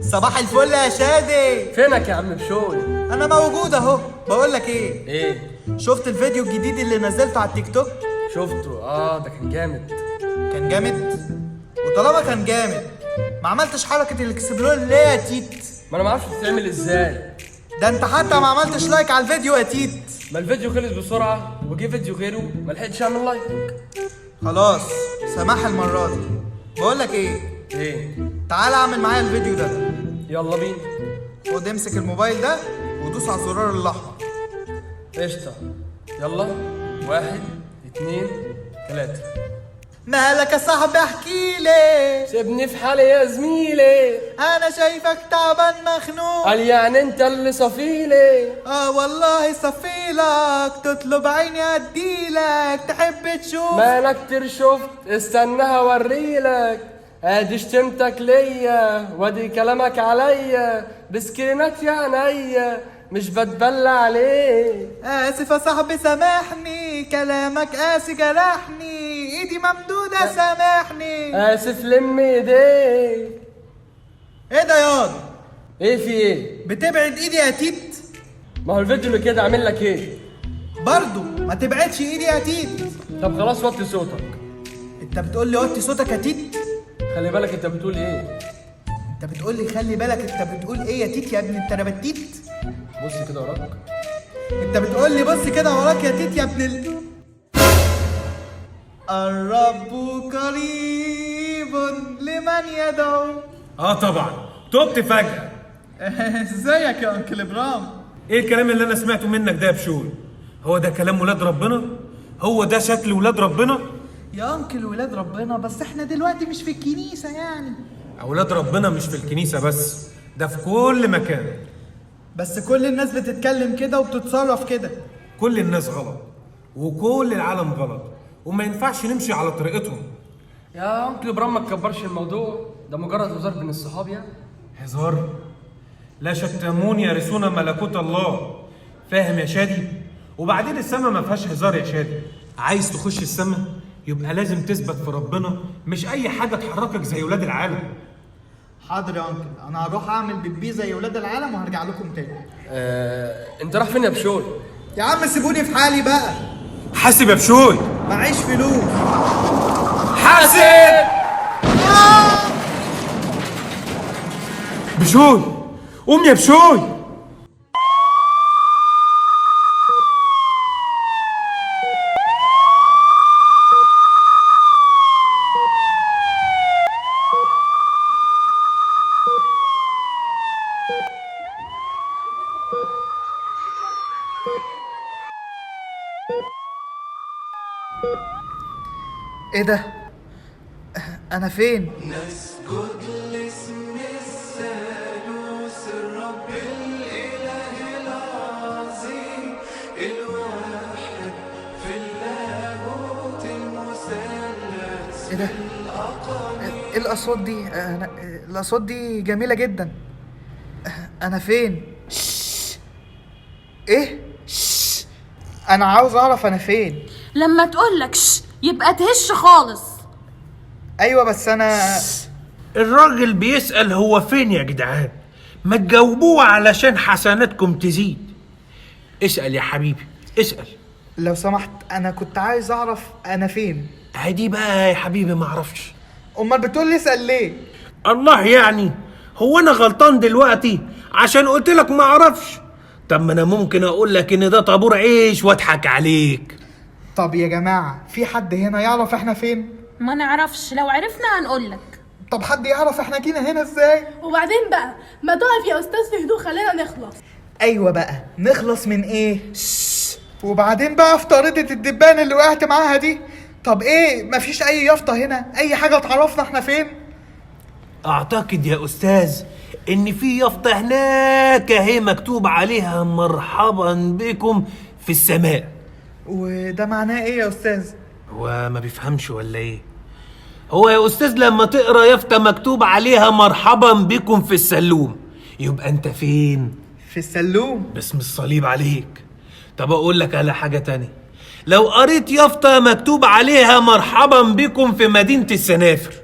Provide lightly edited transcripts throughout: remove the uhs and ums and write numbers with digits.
صباح الفل يا شادي. فينك يا عم بشوي؟ انا موجود اهو. بقول لك ايه؟ شفت الفيديو الجديد اللي نزلته على التيك توك؟ شفته. ده كان جامد. كان جامد؟ وطالما كان جامد ما عملتش حركه الاكسبلور ليه يا تيت؟ ما انا ما اعرفش بتتعمل ازاي. ده انت حتى ما عملتش لايك على الفيديو يا تيت. ما الفيديو خلص بسرعه وجه فيديو غيره ما لحقتش اعمل لايك. خلاص سماح المره دي. بقول لك ايه؟ تعال اعمل معايا الفيديو ده. يلا بينا. خد امسك الموبايل ده ودوس على الزرار الاحمر. قشطه. يلا 1 2 3. مالك يا صاحبي احكيلي. سيبني في حالي يا زميلي. انا شايفك تعبان مخنوق. قال يعني انت اللي صفيلي. والله صفيلك تطلب عيني اديلك تحب تشوف. مالك كتير شفت استنى هوريلك. ادي شتمتك ليا وادي كلامك عليا بسكينات يا عينيا مش بتبلى عليه. اسف يا صاحبي سامحني كلامك قاسي جرحني ايدي ممدودة سامحني. اسف لم ايديك. ايه ده ياض؟ ايه في ايه؟ بتبعد ايدي يا تيت؟ ما هو الفيديو اللي كده عامل لك ايه؟ برضو ما تبعدش ايدي يا تيت. طب خلاص وطي صوتك. انت بتقول لي وطي صوتك يا تيت؟ خلي بالك انت بتقول ايه؟ انت بتقول لي خلي بالك انت بتقول ايه يا تيت يا ابن انت نبتيت؟ بص كده وراك. انت بتقول لي بص كده وراك يا تيت يا ابن الرب قريب لمن يدعو. طبعا تبت فجأة. ازيك يا انكل ابرام؟ ايه الكلام اللي انا سمعته منك ده يا بشوي؟ هو ده كلام ولاد ربنا؟ هو ده شكل ولاد ربنا؟ يا انكل ولاد ربنا بس احنا دلوقتي مش في الكنيسة يعني. اولاد ربنا مش في الكنيسة بس، ده في كل مكان. بس كل الناس بتتكلم كده وبتتصرف كده. كل الناس غلط وكل العالم غلط وما ينفعش نمشي على طريقتهم. يا انكل ابراهيم ما تكبرش الموضوع ده مجرد هزار بين الصحاب يعني. هزار؟ لا شتمون يرثون ملكوت الله. فاهم يا شادي؟ وبعدين السما ما فيهاش هزار يا شادي. عايز تخش السما يبقى لازم تثبت في ربنا، مش اي حاجه تحركك زي ولاد العالم. حاضر يا انكل انا هروح اعمل بيبي زي ولاد العالم وهرجع لكم تاني. انت رايح فين يا بشوي؟ يا عم سيبوني في حالي بقى. حاسب يا بشوي. معيش فلوس. حاسب. بشوي قوم يا بشوي. ايه ده؟ انا فين؟ نسجد لاسم الثالوث الرب الاله العظيم الواحد في اللاهوت المثلث. ايه ده؟ ايه الاصوات دي؟ الاصوات دي جميلة جدا. انا فين؟ ايه؟ انا عاوز اعرف انا فين. لما تقولك يبقى تهش خالص. ايوه بس انا الراجل بيسأل هو فين يا جدعان، ما تجاوبوه علشان حسناتكم تزيد. اسأل يا حبيبي اسأل. لو سمحت انا كنت عايز اعرف انا فين. عادي بقى يا حبيبي ما اعرفش. امال بتقول لي اسال ليه؟ الله يعني هو انا غلطان دلوقتي عشان قلت لك ما اعرفش؟ طب ما انا ممكن اقول لك ان ده طابور عيش واضحك عليك. طب يا جماعة في حد هنا يعرف احنا فين؟ ما نعرفش، لو عرفنا هنقولك. طب حد يعرف احنا جينا هنا ازاي؟ وبعدين بقى ما تقف يا استاذ في هدوء خلينا نخلص. ايوه بقى نخلص من ايه؟ وبعدين بقى في طاردة الدبان اللي وقعت معاها دي. طب ايه مفيش اي يافطة هنا اي حاجة تعرفنا احنا فين؟ اعتقد يا استاذ ان في يافطة هناك اهي مكتوب عليها مرحبا بكم في السماء. وده معناه ايه يا استاذ؟ هو ما بيفهمش ولا ايه؟ هو يا استاذ لما تقرا يافطة مكتوب عليها مرحبا بكم في السلوم يبقى انت فين؟ في السلوم. باسم الصليب عليك. طب اقول لك على حاجة تانية، لو قريت يافطة مكتوب عليها مرحبا بكم في مدينة السنافر،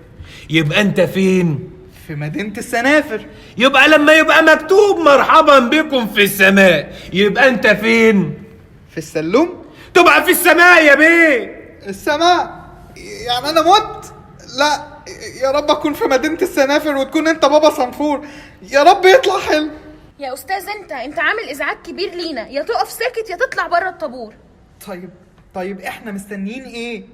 يبقى انت فين؟ في مدينة السنافر. يبقى لما يبقى مكتوب مرحبا بكم في السماء، يبقى انت فين؟ في السلوم. تبقى في السماء يا بيه. السماء؟ يعني انا مت؟ لا، يا رب اكون في مدينة السنافر وتكون انت بابا صنفور، يا رب يطلع حلو. يا استاذ انت عامل ازعاج كبير لينا، يا تقف ساكت يا تطلع بره الطابور. طيب احنا مستنيين ايه؟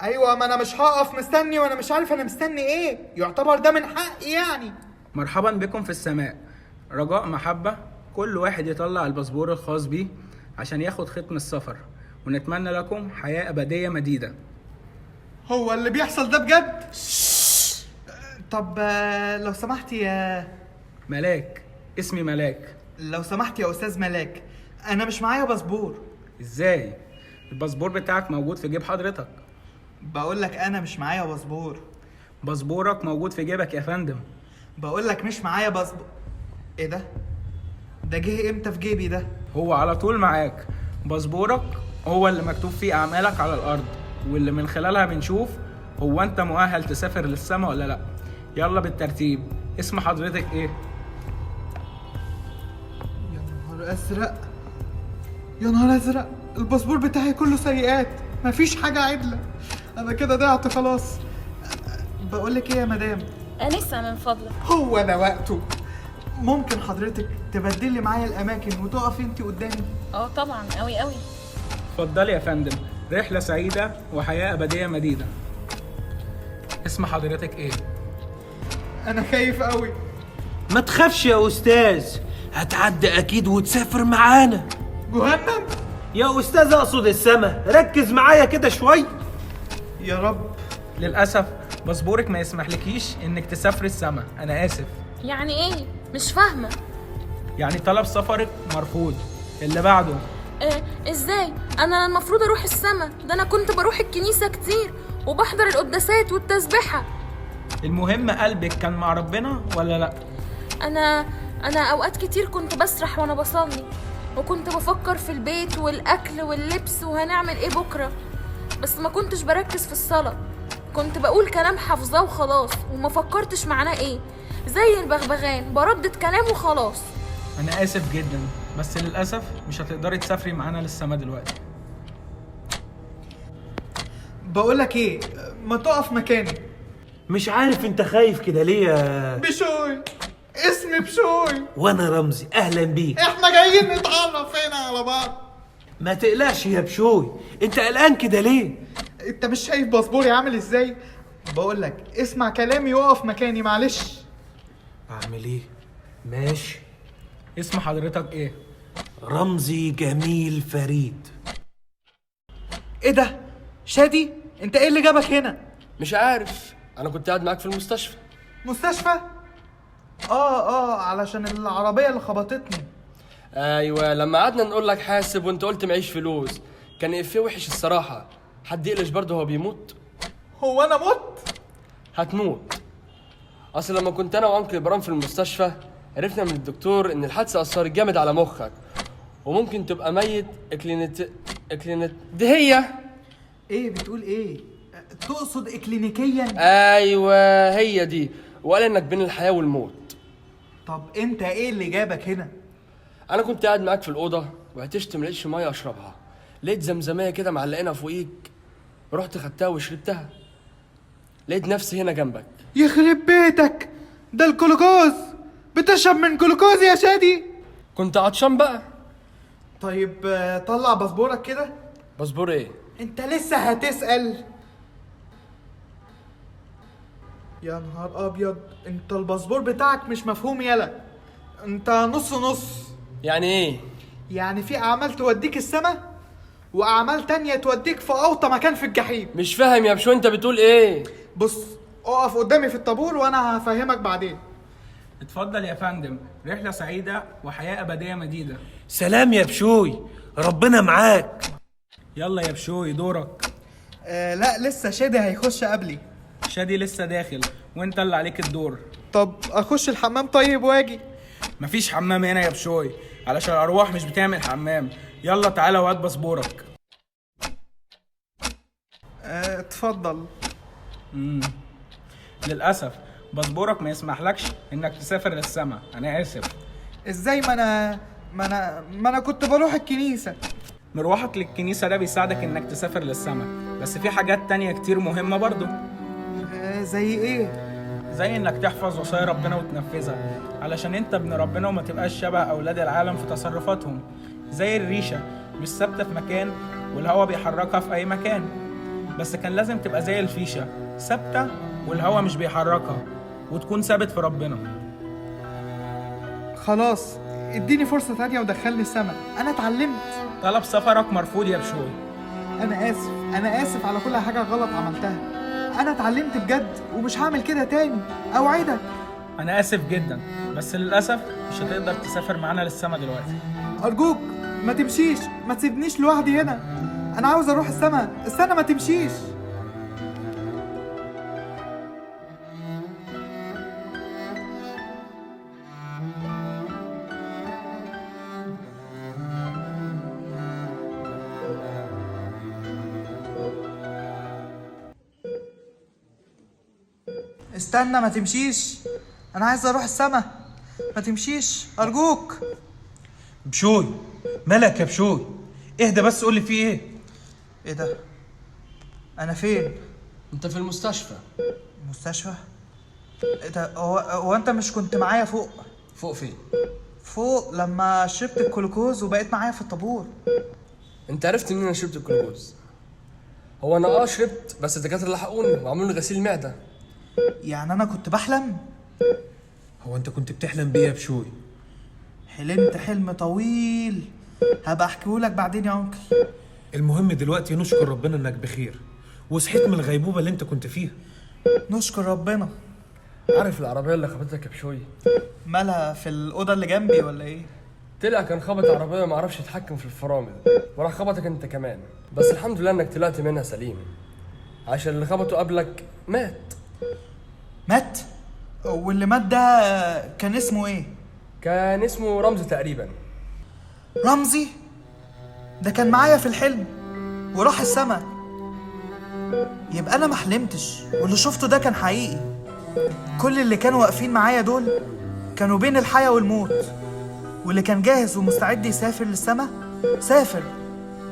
ايوه، ما انا مش هقف مستني وانا مش عارف انا مستني ايه، يعتبر ده من حقي يعني. مرحبا بكم في السماء، رجاء محبة كل واحد يطلع الباسبور الخاص بيه عشان ياخد ختم السفر، ونتمنى لكم حياة أبدية مديدة. هو اللي بيحصل ده بجد؟ طب لو سمحت يا ملاك، اسمي ملاك. لو سمحت يا استاذ ملاك، انا مش معايا باسبور. ازاي؟ الباسبور بتاعك موجود في جيب حضرتك. بقول لك انا مش معايا باسبور. باسبورك موجود في جيبك يا فندم. بقول لك مش معايا باسبور. ايه ده؟ ده جه امتى في جيبي ده؟ هو على طول معاك. باسبورك هو اللي مكتوب فيه أعمالك على الأرض، واللي من خلالها بنشوف هو أنت مؤهل تسافر للسما ولا لأ. يلا بالترتيب، اسم حضرتك إيه؟ يا نهار ازرق، يا نهار ازرق، الباسبور بتاعي كله سيئات، مفيش حاجة عدلة، انا كده ضعت خلاص. بقول لك ايه يا مدام؟ انسه من فضلك. هو ده وقته. ممكن حضرتك تبدلي معايا الاماكن وتقفي انت قدامي؟ اه طبعا، قوي قوي. اتفضلي يا فندم، رحلة سعيدة وحياة أبدية مديدة. اسم حضرتك إيه؟ انا خايف قوي. ما تخافش يا أستاذ، هتعدي أكيد وتسافر معانا. جهنم؟ يا أستاذ أقصد السما، ركز معايا كده شوي. يا رب. للأسف باسبورك ما يسمحلكيش إنك تسافري السما، أنا آسف. يعني ايه؟ مش فاهمه. يعني طلب سفرك مرفوض. اللي بعده. ازاي؟ انا المفروض اروح السما، ده انا كنت بروح الكنيسه كتير وبحضر القداسات والتسبيحه. المهم قلبك كان مع ربنا ولا لا؟ انا اوقات كتير كنت بسرح وانا بصلي، وكنت بفكر في البيت والاكل واللبس وهنعمل ايه بكره، بس ما كنتش بركز في الصلاه، كنت بقول كلام حافظاه وخلاص وما فكرتش معناه ايه، زي البغبغان بردد كلام وخلاص. أنا آسف جدا، بس للأسف مش هتقدري تسافري معانا للسما دلوقتي. بقول لك ايه، ما تقف مكاني. مش عارف انت خايف كده ليه يا بشوي، اسمي بشوي. وانا رمزي، اهلا بيك. احنا جايين نتعرف هنا على بعض. ما تقلقش يا بشوي، انت قلقان كده ليه؟ انت مش شايف باسبوري عامل ازاي؟ بقول لك اسمع كلامي وقف مكاني معلش. اعمل ايه؟ ماشي. اسم حضرتك ايه؟ رمزي جميل فريد. ايه ده؟ شادي، انت ايه اللي جابك هنا؟ مش عارف، انا كنت قاعد معاك في المستشفى. مستشفى؟ علشان العربية اللي خبطتني. ايوه، لما قعدنا نقول لك حاسب وانت قلت معيش فلوس، كان افيه وحش الصراحه. حد يقلش برضه هو بيموت؟ هو انا مت؟ هتموت. اصل لما كنت انا وانكل ابراهيم في المستشفى، عرفنا من الدكتور ان الحادثه اثرت جامد على مخك وممكن تبقى ميت. اكلينت دي هي. ايه بتقول ايه؟ تقصد اكلينيكيا؟ ايوه هي دي، وقال انك بين الحياه والموت. طب انت ايه اللي جابك هنا؟ انا كنت قاعد معاك في الاوضه وهتشت ملقتش ميه اشربها، لقيت زمزميه كده معلقينها فوقيك، رحت خدتها وشربتها، لقيت نفسي هنا جنبك. يخرب بيتك، ده الجلوكوز. بتشرب من جلوكوز يا شادي؟ كنت عطشان بقى. طيب طلع باسبورك كده. باسبور ايه؟ انت لسه هتسأل؟ يا نهار ابيض، انت الباسبور بتاعك مش مفهوم يلا، انت نص نص. يعني ايه؟ يعني في اعمال توديك السما واعمال تانية توديك في اوطى مكان في الجحيم. مش فاهم يا بشو، انت بتقول ايه؟ بص، اقف قدامي في الطابور وانا هفهمك بعدين. اتفضل يا فندم، رحلة سعيدة وحياة أبدية مديدة. سلام يا بشوي، ربنا معاك. يلا يا بشوي دورك. لا لسه شادي هيخش قبلي. شادي لسه داخل وانت اللي عليك الدور. طب اخش الحمام طيب واجي؟ مفيش حمام هنا يا بشوي، علشان الأرواح مش بتعمل حمام. يلا تعالى وهات باسبورك. اتفضل. للأسف باسبورك ما يسمحلكش إنك تسافر للسما. أنا آسف. ازاي؟ ما انا كنت بروح الكنيسة. مروحك للكنيسة ده بيساعدك إنك تسافر للسما، بس في حاجات تانية كتير مهمة برضو، زي ايه؟ زي إنك تحفظ وصايا ربنا وتنفذها، علشان أنت ابن ربنا وما تبقاش شبه أولاد العالم في تصرفاتهم. زي الريشة مش ثابتة في مكان والهوا بيحركها في أي مكان، بس كان لازم تبقى زي الفيشة ثابتة والهوا مش بيحركها، وتكون ثابت في ربنا. خلاص اديني فرصة تانية ودخلني السما، انا اتعلمت. طلب سفرك مرفوض يا بشوي. انا اسف على كل حاجة غلط عملتها. انا اتعلمت بجد ومش هعمل كده تاني، اوعدك. أنا آسف جدا، بس للأسف مش هتقدر تسافر معانا للسما دلوقتي. ارجوك ما تمشيش، ما تسيبنيش لوحدي هنا. انا عاوز اروح السما، استنى ما تمشيش. استنى ما تمشيش، انا عايز اروح السما، ما تمشيش ارجوك. بشوي مالك يا بشوي؟ اهدى بس قول لي في ايه؟ ايه ده؟ انا فين؟ انت في المستشفى. مستشفى؟ ايه ده؟ هو انت مش كنت معايا فوق؟ فوق فين؟ فوق لما شربت الجلوكوز وبقيت معايا في الطابور. انت عرفت منين انا شربت الجلوكوز؟ هو انا شربت، بس الدكاتره لحقوني وعملوا لي غسيل معده. يعني انا كنت بحلم؟ هو انت كنت بتحلم بيه يا بشوي؟ حلمت حلم طويل هبقى احكيهولك بعدين يا انكل. المهم دلوقتي نشكر ربنا انك بخير وصحيت من الغيبوبة اللي انت كنت فيها. نشكر ربنا. عارف العربيه اللي خبطتك يا بشوي؟ مالها في الأوضة اللي جنبي ولا ايه؟ طلع كان خبط عربيه ما عرفش يتحكم في الفرامل، وراح خبطك انت كمان، بس الحمد لله انك طلعت منها سليم، عشان اللي خبطه قبلك مات. مات؟ واللي مات ده كان اسمه ايه؟ كان اسمه رمزي تقريبا. رمزي؟ ده كان معايا في الحلم وراح السما. يبقى انا ما حلمتش واللي شفته ده كان حقيقي. كل اللي كانوا واقفين معايا دول كانوا بين الحياة والموت، واللي كان جاهز ومستعد يسافر للسما سافر،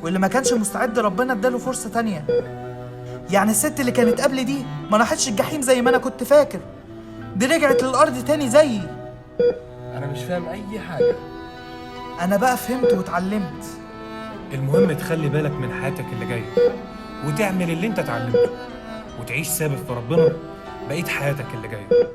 واللي ما كانش مستعد ربنا اداله فرصة تانية. يعني الست اللي كانت قبل دي ما راحتش الجحيم زي ما انا كنت فاكر، دي رجعت للارض تاني زيي. انا مش فاهم اي حاجه. انا بقى فهمت واتعلمت. المهم تخلي بالك من حياتك اللي جاية وتعمل اللي انت اتعلمته وتعيش ثابت في ربنا بقيت حياتك اللي جاية.